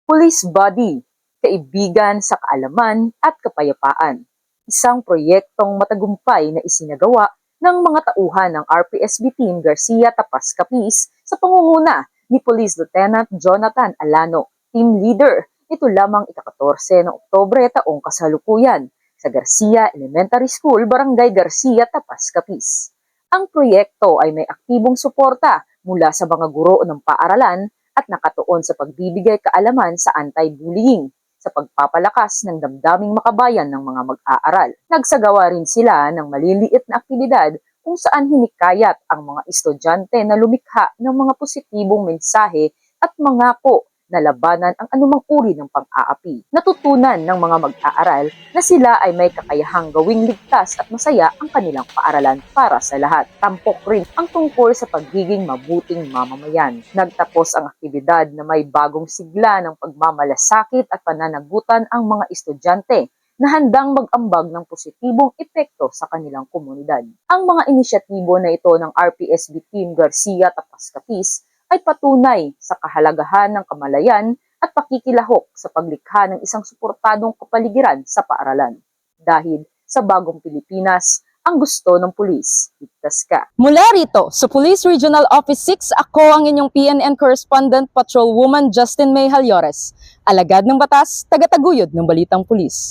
Police Buddy, Kaibigan sa Kaalaman at Kapayapaan. Isang proyektong matagumpay na isinagawa ng mga tauhan ng RPSB Team Garcia Tapas Capiz sa pangunguna ni Police Lieutenant Jonathan Alano, Team Leader, ito lamang ika-14 ng Oktubre taong kasalukuyan sa Garcia Elementary School, Barangay Garcia Tapas Capiz. Ang proyekto ay may aktibong suporta mula sa mga guro ng paaralan at nakatuon sa pagbibigay kaalaman sa anti-bullying, sa pagpapalakas ng damdaming makabayan ng mga mag-aaral. Nagsagawa rin sila ng maliliit na aktibidad kung saan hinikayat ang mga estudyante na lumikha ng mga positibong mensahe at mangako na labanan ang anumang uri ng pang-aapi. Natutunan ng mga mag-aaral na sila ay may kakayahang gawing ligtas at masaya ang kanilang paaralan para sa lahat. Tampok rin ang tungkol sa pagiging mabuting mamamayan. Nagtapos ang aktibidad na may bagong sigla ng pagmamalasakit at pananagutan ang mga estudyante na handang mag-ambag ng positibong epekto sa kanilang komunidad. Ang mga inisyatibo na ito ng RPSB Team Garcia Tapas Capiz ay patunay sa kahalagahan ng kamalayan at pakikilahok sa paglikha ng isang suportadong kapaligiran sa paaralan. Dahil sa bagong Pilipinas, ang gusto ng pulis, ligtas ka. Mula rito sa Police Regional Office 6, ako ang inyong PNN Correspondent Patrolwoman Justin May Halyores. Alagad ng batas, tagataguyod ng balitang pulis.